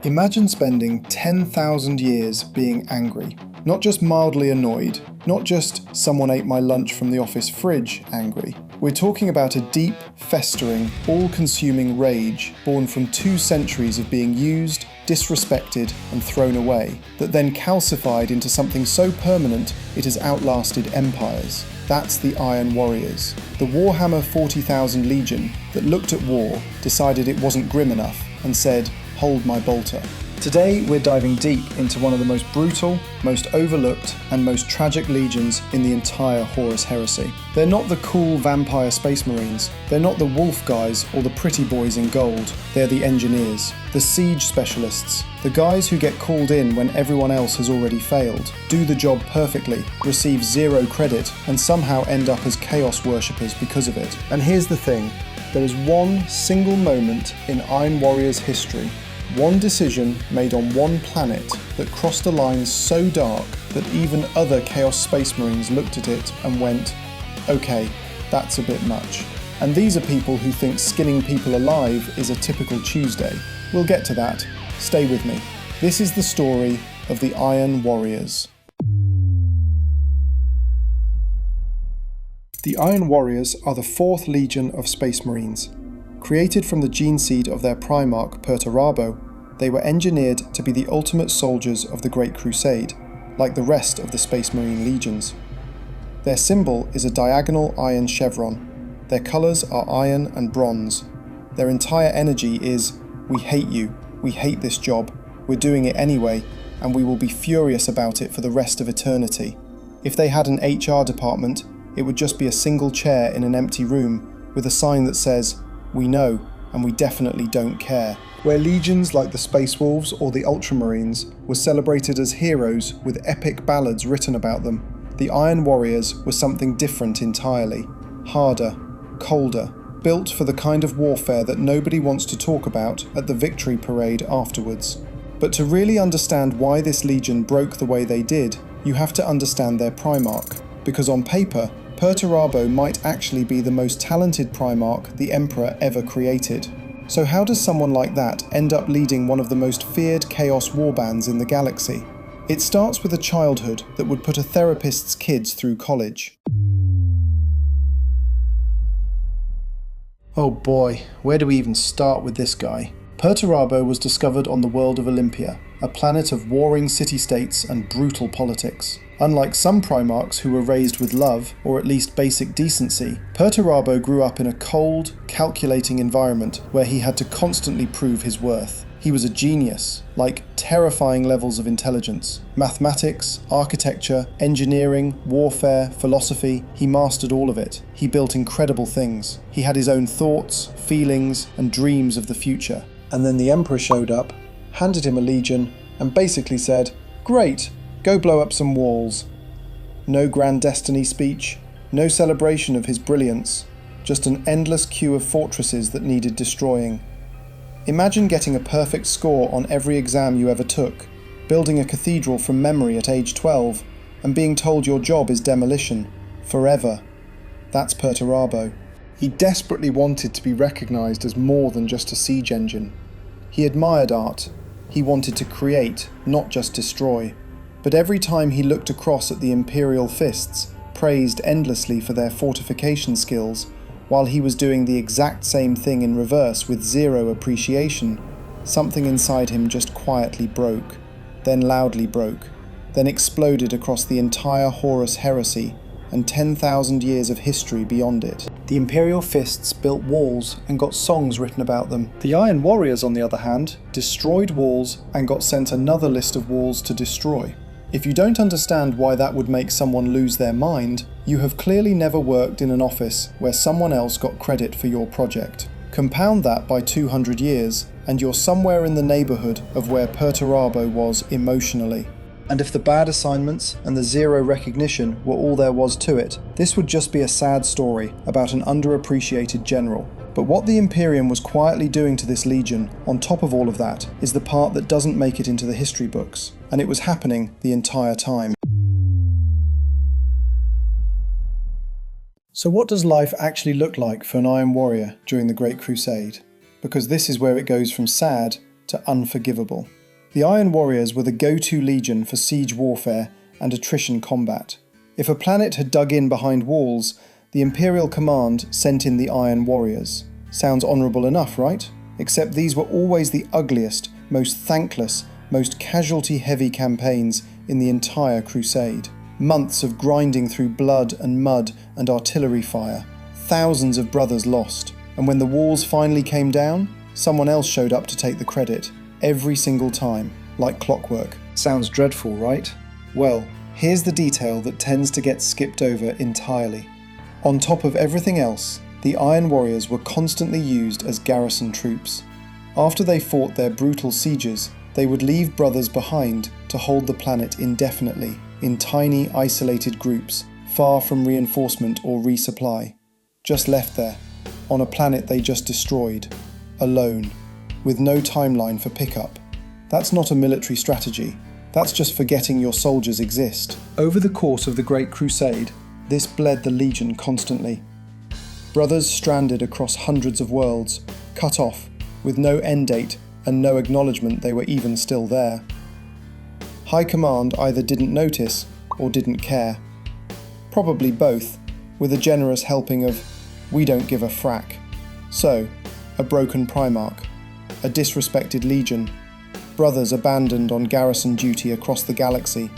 Imagine spending 10,000 years being angry. Not just mildly annoyed, not just someone ate my lunch from the office fridge angry. We're talking about a deep, festering, all-consuming rage born from 2 centuries of being used, disrespected, and thrown away, that then calcified into something so permanent it has outlasted empires. That's the Iron Warriors. The Warhammer 40,000 Legion that looked at war, decided it wasn't grim enough, and said, "Hold my bolter." Today we're diving deep into one of the most brutal, most overlooked, and most tragic legions in the entire Horus Heresy. They're not the cool vampire space marines, they're not the wolf guys or the pretty boys in gold, they're the engineers, the siege specialists, the guys who get called in when everyone else has already failed, do the job perfectly, receive 0 credit, and somehow end up as chaos worshippers because of it. And here's the thing, there is one single moment in Iron Warriors history, one decision made on one planet that crossed a line so dark that even other Chaos Space Marines looked at it and went, okay, that's a bit much. And these are people who think skinning people alive is a typical Tuesday. We'll get to that. Stay with me. This is the story of the Iron Warriors. The Iron Warriors are the 4th Legion of Space Marines. Created from the gene seed of their Primarch Perturabo, they were engineered to be the ultimate soldiers of the Great Crusade, like the rest of the Space Marine legions. Their symbol is a diagonal iron chevron. Their colours are iron and bronze. Their entire energy is, "We hate you, we hate this job, we're doing it anyway, and we will be furious about it for the rest of eternity." If they had an HR department, it would just be a single chair in an empty room with a sign that says, "We know, and we definitely don't care." Where legions like the Space Wolves or the Ultramarines were celebrated as heroes with epic ballads written about them, the Iron Warriors were something different entirely. Harder, colder, built for the kind of warfare that nobody wants to talk about at the victory parade afterwards. But to really understand why this legion broke the way they did, you have to understand their Primarch, because on paper, Perturabo might actually be the most talented Primarch the Emperor ever created. So how does someone like that end up leading one of the most feared Chaos warbands in the galaxy? It starts with a childhood that would put a therapist's kids through college. Oh boy, where do we even start with this guy? Perturabo was discovered on the world of Olympia, a planet of warring city-states and brutal politics. Unlike some Primarchs who were raised with love, or at least basic decency, Perturabo grew up in a cold, calculating environment where he had to constantly prove his worth. He was a genius, like terrifying levels of intelligence. Mathematics, architecture, engineering, warfare, philosophy, he mastered all of it. He built incredible things. He had his own thoughts, feelings, and dreams of the future. And then the Emperor showed up, handed him a legion, and basically said, "Great, go blow up some walls." No grand destiny speech, no celebration of his brilliance, just an endless queue of fortresses that needed destroying. Imagine getting a perfect score on every exam you ever took, building a cathedral from memory at age 12, and being told your job is demolition, forever. That's Perturabo. He desperately wanted to be recognised as more than just a siege engine. He admired art. He wanted to create, not just destroy. But every time he looked across at the Imperial Fists, praised endlessly for their fortification skills, while he was doing the exact same thing in reverse with 0 appreciation, something inside him just quietly broke, then loudly broke, then exploded across the entire Horus Heresy and 10,000 years of history beyond it. The Imperial Fists built walls and got songs written about them. The Iron Warriors, on the other hand, destroyed walls and got sent another list of walls to destroy. If you don't understand why that would make someone lose their mind, you have clearly never worked in an office where someone else got credit for your project. Compound that by 200 years, and you're somewhere in the neighbourhood of where Perturabo was emotionally. And if the bad assignments and the 0 recognition were all there was to it, this would just be a sad story about an underappreciated general. But what the Imperium was quietly doing to this legion, on top of all of that, is the part that doesn't make it into the history books, and it was happening the entire time. So what does life actually look like for an Iron Warrior during the Great Crusade? Because this is where it goes from sad to unforgivable. The Iron Warriors were the go-to legion for siege warfare and attrition combat. If a planet had dug in behind walls, the Imperial command sent in the Iron Warriors. Sounds honourable enough, right? Except these were always the ugliest, most thankless, most casualty-heavy campaigns in the entire Crusade. Months of grinding through blood and mud and artillery fire. Thousands of brothers lost. And when the walls finally came down, someone else showed up to take the credit. Every single time, like clockwork. Sounds dreadful, right? Well, here's the detail that tends to get skipped over entirely. On top of everything else, the Iron Warriors were constantly used as garrison troops. After they fought their brutal sieges, they would leave brothers behind to hold the planet indefinitely, in tiny, isolated groups, far from reinforcement or resupply. Just left there, on a planet they just destroyed, alone, with no timeline for pickup. That's not a military strategy, that's just forgetting your soldiers exist. Over the course of the Great Crusade, this bled the Legion constantly. Brothers stranded across hundreds of worlds, cut off, with no end date and no acknowledgement they were even still there. High Command either didn't notice or didn't care. Probably both, with a generous helping of, we don't give a frack. So, a broken Primarch, a disrespected Legion, brothers abandoned on garrison duty across the galaxy.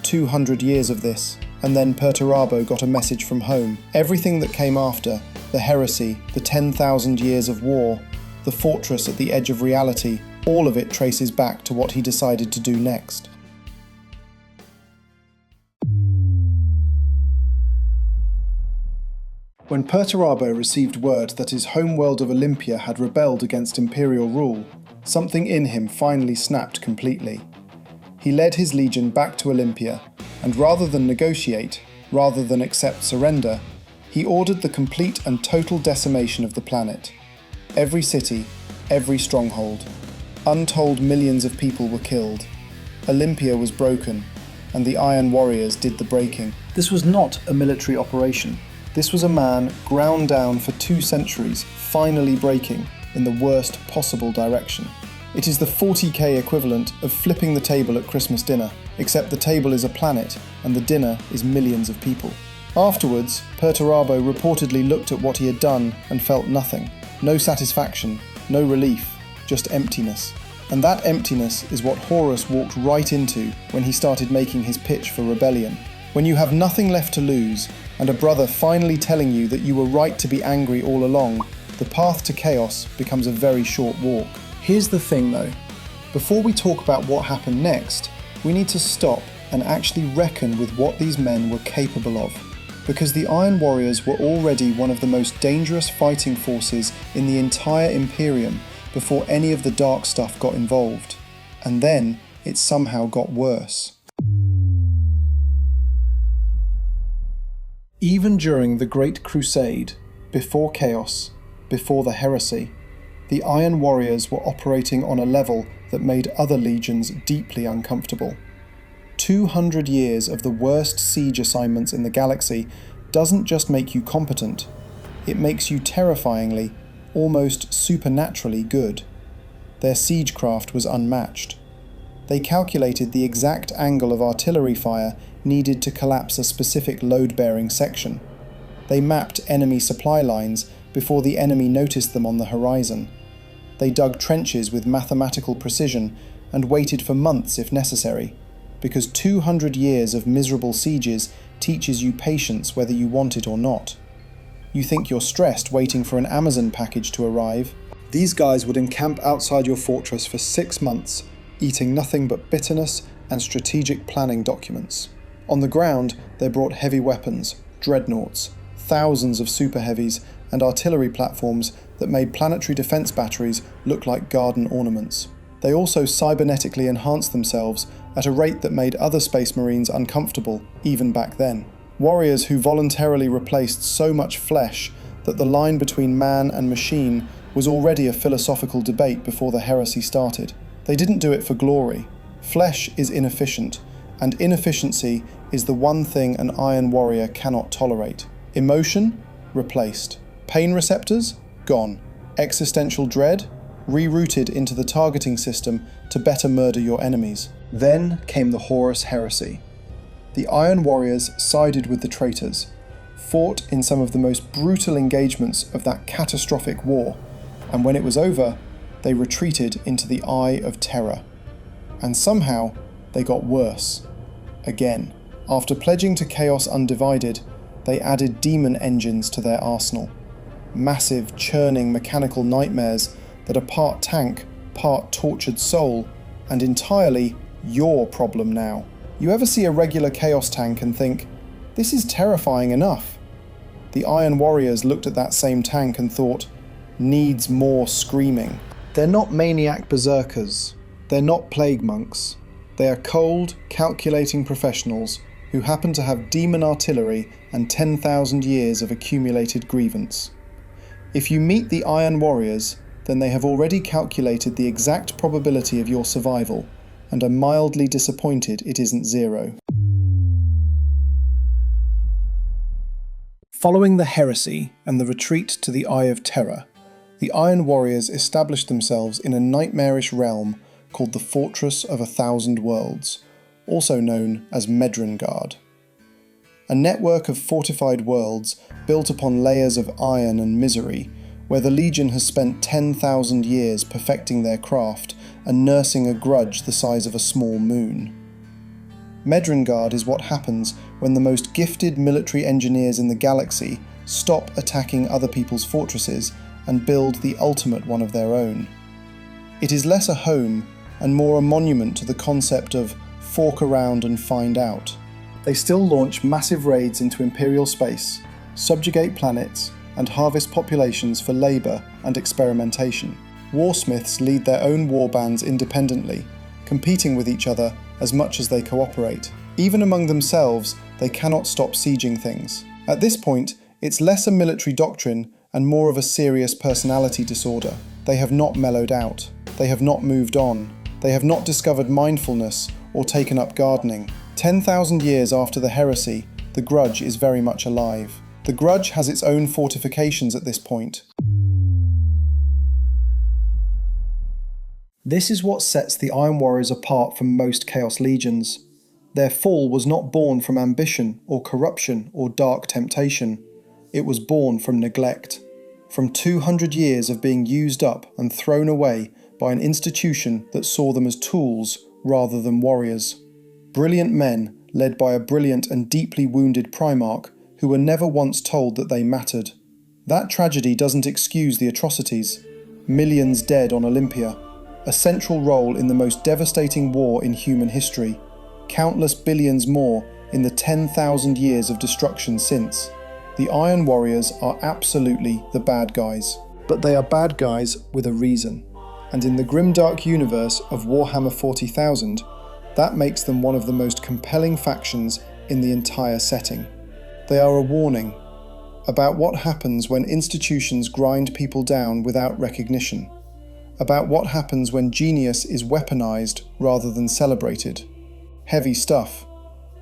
200 years of this, and then Perturabo got a message from home. Everything that came after, the heresy, the 10,000 years of war, the fortress at the edge of reality, all of it traces back to what he decided to do next. When Perturabo received word that his homeworld of Olympia had rebelled against Imperial rule, something in him finally snapped completely. He led his legion back to Olympia, and rather than negotiate, rather than accept surrender, he ordered the complete and total decimation of the planet. Every city, every stronghold, untold millions of people were killed. Olympia was broken, and the Iron Warriors did the breaking. This was not a military operation. This was a man ground down for 2 centuries, finally breaking in the worst possible direction. It is the 40k equivalent of flipping the table at Christmas dinner, except the table is a planet and the dinner is millions of people. Afterwards, Perturabo reportedly looked at what he had done and felt nothing. No satisfaction, no relief, just emptiness. And that emptiness is what Horus walked right into when he started making his pitch for rebellion. When you have nothing left to lose, and a brother finally telling you that you were right to be angry all along, the path to chaos becomes a very short walk. Here's the thing though, before we talk about what happened next, we need to stop and actually reckon with what these men were capable of. Because the Iron Warriors were already one of the most dangerous fighting forces in the entire Imperium before any of the dark stuff got involved. And then it somehow got worse. Even during the Great Crusade, before chaos, before the heresy, the Iron Warriors were operating on a level that made other legions deeply uncomfortable. 200 years of the worst siege assignments in the galaxy doesn't just make you competent, it makes you terrifyingly, almost supernaturally good. Their siegecraft was unmatched. They calculated the exact angle of artillery fire needed to collapse a specific load-bearing section. They mapped enemy supply lines before the enemy noticed them on the horizon. They dug trenches with mathematical precision and waited for months if necessary, because 200 years of miserable sieges teaches you patience whether you want it or not. You think you're stressed waiting for an Amazon package to arrive. These guys would encamp outside your fortress for 6 months, eating nothing but bitterness and strategic planning documents. On the ground, they brought heavy weapons, dreadnoughts, thousands of super heavies, and artillery platforms that made planetary defense batteries look like garden ornaments. They also cybernetically enhanced themselves at a rate that made other Space Marines uncomfortable, even back then. Warriors who voluntarily replaced so much flesh that the line between man and machine was already a philosophical debate before the heresy started. They didn't do it for glory. Flesh is inefficient, and inefficiency is the one thing an Iron Warrior cannot tolerate. Emotion? Replaced. Pain receptors? Gone. Existential dread? rerouted into the targeting system to better murder your enemies. Then came the Horus Heresy. The Iron Warriors sided with the traitors, fought in some of the most brutal engagements of that catastrophic war, and when it was over, they retreated into the Eye of Terror. And somehow, they got worse. Again. After pledging to Chaos Undivided, they added demon engines to their arsenal. Massive, churning mechanical nightmares that are part tank, part tortured soul, and entirely your problem now. You ever see a regular Chaos tank and think, this is terrifying enough? The Iron Warriors looked at that same tank and thought, needs more screaming. They're not maniac berserkers. They're not plague monks. They are cold, calculating professionals who happen to have demon artillery and 10,000 years of accumulated grievance. If you meet the Iron Warriors, then they have already calculated the exact probability of your survival, and are mildly disappointed it isn't zero. Following the Heresy and the retreat to the Eye of Terror, the Iron Warriors established themselves in a nightmarish realm called the Fortress of 1,000 Worlds, also known as Medrengard. A network of fortified worlds built upon layers of iron and misery, where the Legion has spent 10,000 years perfecting their craft and nursing a grudge the size of a small moon. Medrengard is what happens when the most gifted military engineers in the galaxy stop attacking other people's fortresses and build the ultimate one of their own. It is less a home and more a monument to the concept of fork around and find out. They still launch massive raids into Imperial space, subjugate planets, and harvest populations for labour and experimentation. Warsmiths lead their own warbands independently, competing with each other as much as they cooperate. Even among themselves, they cannot stop sieging things. At this point, it's less a military doctrine and more of a serious personality disorder. They have not mellowed out. They have not moved on. They have not discovered mindfulness or taken up gardening. 10,000 years after the heresy, the grudge is very much alive. The grudge has its own fortifications at this point. This is what sets the Iron Warriors apart from most Chaos Legions. Their fall was not born from ambition or corruption or dark temptation. It was born from neglect. From 200 years of being used up and thrown away by an institution that saw them as tools rather than warriors. Brilliant men led by a brilliant and deeply wounded Primarch who were never once told that they mattered. That tragedy doesn't excuse the atrocities. Millions dead on Olympia, a central role in the most devastating war in human history, countless billions more in the 10,000 years of destruction since. The Iron Warriors are absolutely the bad guys. But they are bad guys with a reason. And in the grimdark universe of Warhammer 40,000, that makes them one of the most compelling factions in the entire setting. They are a warning about what happens when institutions grind people down without recognition, about what happens when genius is weaponized rather than celebrated. Heavy stuff.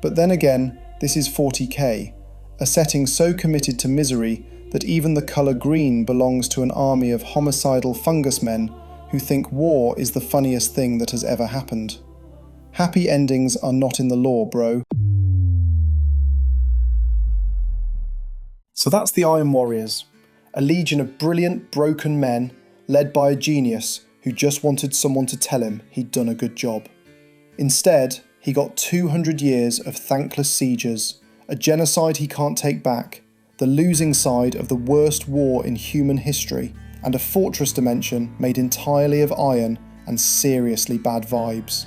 But then again, this is 40k, a setting so committed to misery that even the colour green belongs to an army of homicidal fungus men who think war is the funniest thing that has ever happened. Happy endings are not in the law, bro. So that's the Iron Warriors, a legion of brilliant, broken men led by a genius who just wanted someone to tell him he'd done a good job. Instead, he got 200 years of thankless sieges, a genocide he can't take back, the losing side of the worst war in human history, and a fortress dimension made entirely of iron and seriously bad vibes.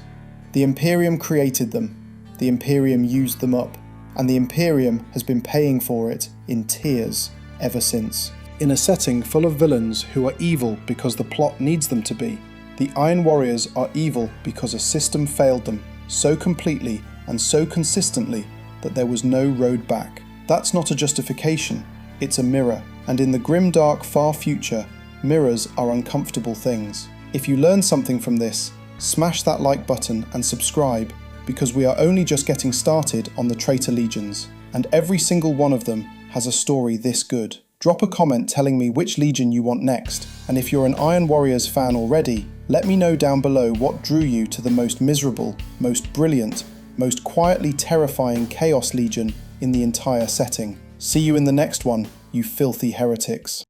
The Imperium created them, the Imperium used them up, and the Imperium has been paying for it in tears ever since. In a setting full of villains who are evil because the plot needs them to be, the Iron Warriors are evil because a system failed them so completely and so consistently that there was no road back. That's not a justification, it's a mirror, and in the grim-dark far future, mirrors are uncomfortable things. If you learn something from this, smash that like button and subscribe, because we are only just getting started on the Traitor Legions, and every single one of them has a story this good. Drop a comment telling me which legion you want next, and if you're an Iron Warriors fan already, let me know down below what drew you to the most miserable, most brilliant, most quietly terrifying Chaos Legion in the entire setting. See you in the next one, you filthy heretics.